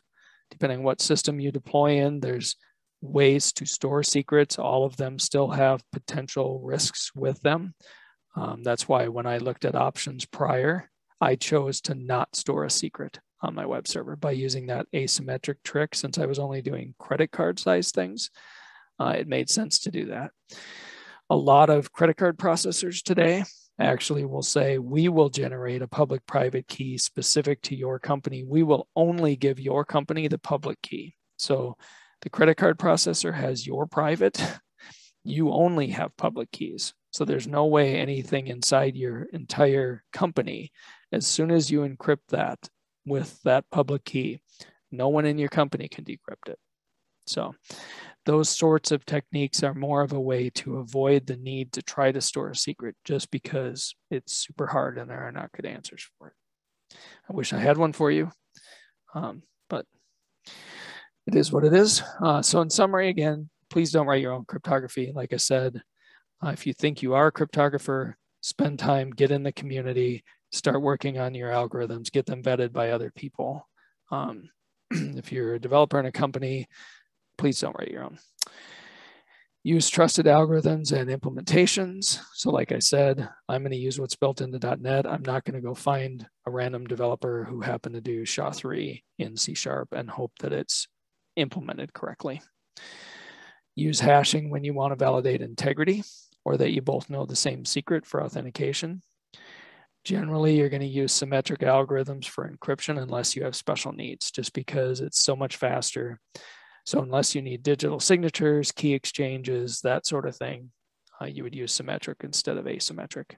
depending on what system you deploy in, there's ways to store secrets. All of them still have potential risks with them. That's why when I looked at options prior, I chose to not store a secret on my web server by using that asymmetric trick. Since I was only doing credit card size things, it made sense to do that. A lot of credit card processors today actually will say, we will generate a public-private key specific to your company. We will only give your company the public key. So the credit card processor has your private, you only have public keys. So there's no way anything inside your entire company, as soon as you encrypt that with that public key, no one in your company can decrypt it. So those sorts of techniques are more of a way to avoid the need to try to store a secret just because it's super hard and there are not good answers for it. I wish I had one for you, but it is what it is. So in summary, again, please don't write your own cryptography. Like I said, if you think you are a cryptographer, spend time, get in the community, start working on your algorithms, get them vetted by other people. If you're a developer in a company, please don't write your own. Use trusted algorithms and implementations. So like I said, I'm going to use what's built into .NET. I'm not going to go find a random developer who happened to do SHA-3 in C# and hope that it's implemented correctly. use hashing when you want to validate integrity, or that you both know the same secret for authentication. Generally, you're going to use symmetric algorithms for encryption unless you have special needs, just because it's so much faster. So unless you need digital signatures, key exchanges, that sort of thing, you would use symmetric instead of asymmetric.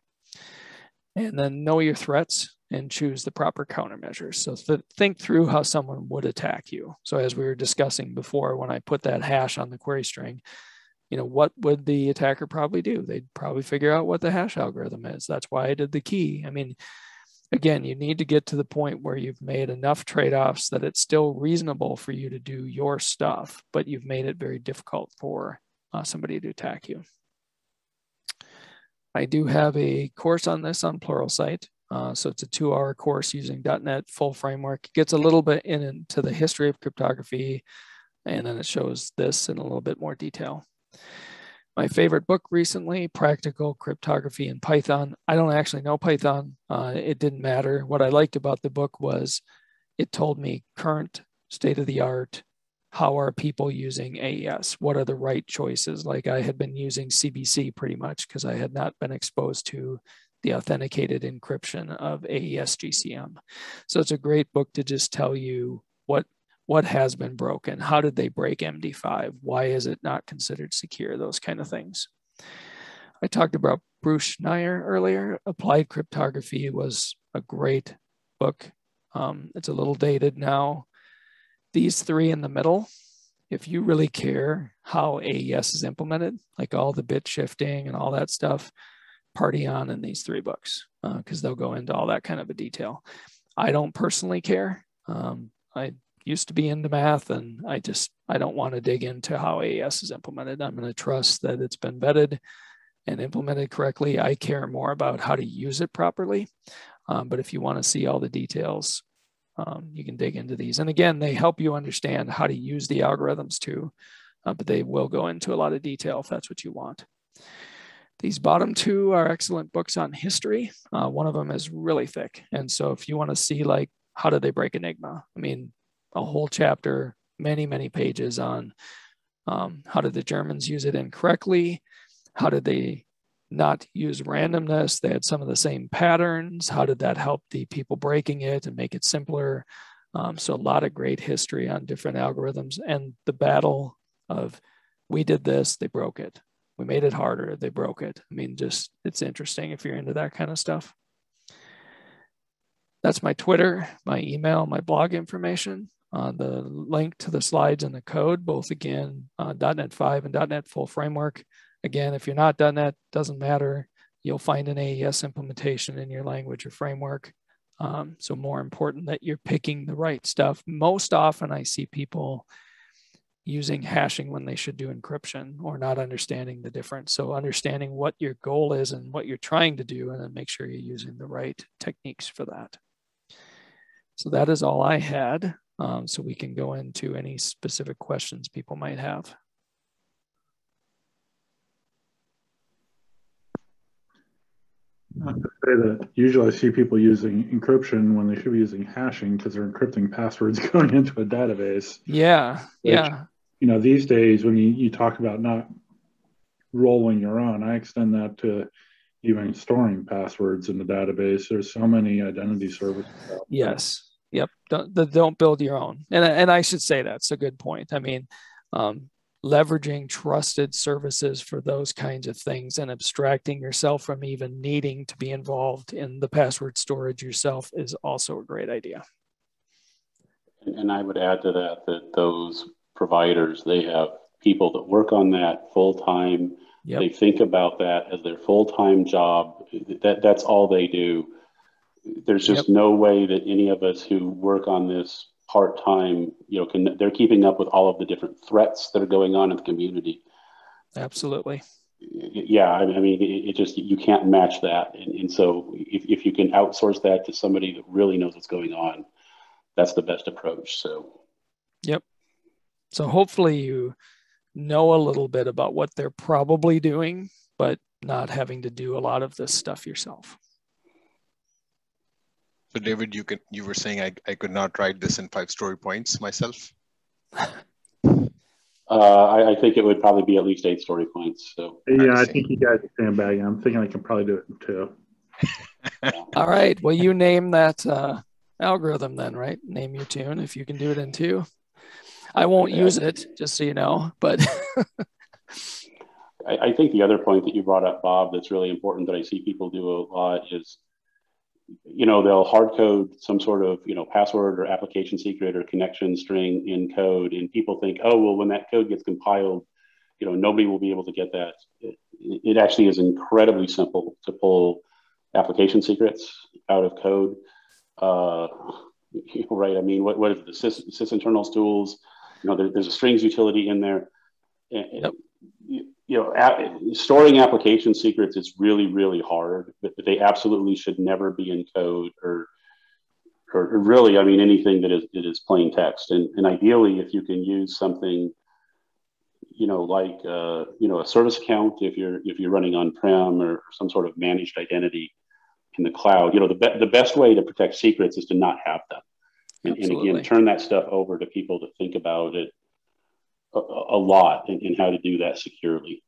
And then know your threats and choose the proper countermeasures. So think through how someone would attack you. So as we were discussing before, when I put that hash on the query string, you know, what would the attacker probably do? They'd probably figure out what the hash algorithm is. That's why I did the key. I mean, again, you need to get to the point where you've made enough trade-offs that it's still reasonable for you to do your stuff, but you've made it very difficult for somebody to attack you. I do have a course on this on Pluralsight. So it's a 2-hour course using .NET full framework. It gets a little bit into the history of cryptography, and then it shows this in a little bit more detail. My favorite book recently, Practical Cryptography in Python. I don't actually know Python. It didn't matter. What I liked about the book was it told me current state of the art. How are people using AES? What are the right choices? Like I had been using CBC pretty much because I had not been exposed to the authenticated encryption of Aes Gcm. So it's a great book to just tell you what has been broken. How did they break MD5? Why is it not considered secure? Those kind of things. I talked about Bruce Schneier earlier. Applied Cryptography was a great book. It's a little dated now. These three in the middle, if you really care how AES is implemented, like all the bit shifting and all that stuff, party on in these 3 books because they'll go into all that kind of a detail. I don't personally care. I used to be into math, and I don't want to dig into how AES is implemented. I'm going to trust that it's been vetted and implemented correctly. I care more about how to use it properly. But if you want to see all the details, you can dig into these. And again, they help you understand how to use the algorithms too, but they will go into a lot of detail if that's what you want. These bottom 2 are excellent books on history. One of them is really thick. And so if you want to see like, how did they break Enigma? I mean, a whole chapter, many, many pages on how did the Germans use it incorrectly? How did they not use randomness? They had some of the same patterns. How did that help the people breaking it and make it simpler? So a lot of great history on different algorithms and the battle of we did this, they broke it. We made it harder, they broke it. I mean, just it's interesting if you're into that kind of stuff. That's my Twitter, my email, my blog information. The link to the slides and the code, both again, .NET 5 and .NET Full Framework. Again, if you're not .NET, doesn't matter. You'll find an AES implementation in your language or framework. So more important that you're picking the right stuff. Most often I see people using hashing when they should do encryption or not understanding the difference. So understanding what your goal is and what you're trying to do, and then make sure you're using the right techniques for that. So that is all I had. So we can go into any specific questions people might have. I say that usually I see people using encryption when they should be using hashing because they're encrypting passwords going into a database. Yeah, which, yeah. You know, these days when you talk about not rolling your own, I extend that to even storing passwords in the database. There's so many identity services out there. Yes. Yep. Don't build your own. And I should say that's a good point. I mean, leveraging trusted services for those kinds of things and abstracting yourself from even needing to be involved in the password storage yourself is also a great idea. And I would add to that those providers, they have people that work on that full-time. Yep. They think about that as their full-time job. That's all they do. There's just no way that any of us who work on this part-time, they're keeping up with all of the different threats that are going on in the community. Absolutely. Yeah, I mean, it just, you can't match that. And so if you can outsource that to somebody that really knows what's going on, that's the best approach. So. Yep. So hopefully you know a little bit about what they're probably doing, but not having to do a lot of this stuff yourself. So David, you were saying I could not write this in 5 story points myself? I think it would probably be at least 8 story points. So yeah, I think you guys are sandbagging. I'm thinking I can probably do it in 2. All right. Well, you name that algorithm then, right? Name your tune if you can do it in 2. I won't use it, just so you know, but I think the other point that you brought up, Bob, that's really important that I see people do a lot is, they'll hard code some sort of, password or application secret or connection string in code. And people think, oh, well, when that code gets compiled, nobody will be able to get that. It actually is incredibly simple to pull application secrets out of code. Right. I mean, what is the sysinternals tools? There's a strings utility in there. Yep. Storing application secrets is really, really hard, but they absolutely should never be in code or really, I mean, anything that is plain text. And ideally, if you can use something, like a service account, if you're running on-prem or some sort of managed identity in the cloud, the best way to protect secrets is to not have them. And again, turn that stuff over to people to think about it a lot in how to do that securely.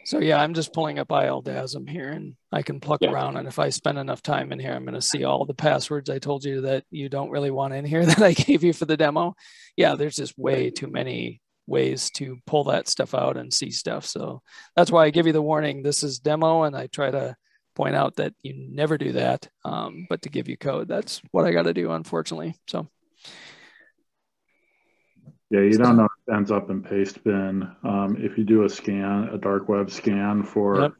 So yeah, I'm just pulling up ILDASM here and I can pluck around. And if I spend enough time in here, I'm going to see all the passwords I told you that you don't really want in here that I gave you for the demo. Yeah, there's just way too many ways to pull that stuff out and see stuff. So that's why I give you the warning. This is demo, and I try to point out that you never do that. But to give you code, that's what I got to do, unfortunately. So. Yeah, you don't know if it ends up in paste bin. If you do a dark web scan for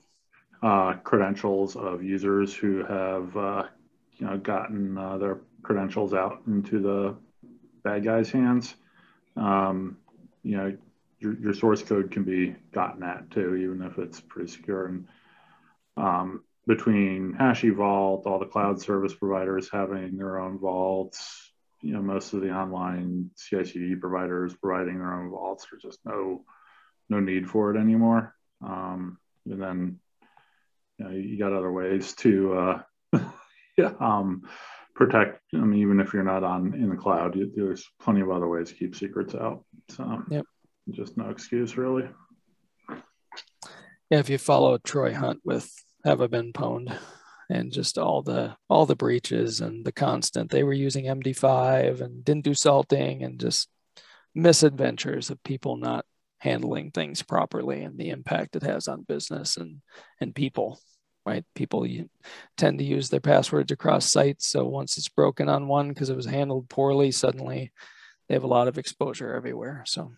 credentials of users who have gotten their credentials out into the bad guys' hands, your source code can be gotten at too, even if it's pretty secure. And between Hashy Vault, all the cloud service providers having their own vaults, most of the online CI/CD providers providing their own vaults, there's just no need for it anymore. And then you got other ways to protect. I mean, even if you're not in the cloud, there's plenty of other ways to keep secrets out. So just no excuse, really. Yeah, if you follow Troy Hunt with Have I Been Pwned, and just all the breaches and the constant, they were using MD5 and didn't do salting, and just misadventures of people not handling things properly and the impact it has on business and people, right? People tend to use their passwords across sites. So once it's broken on one because it was handled poorly, suddenly they have a lot of exposure everywhere. So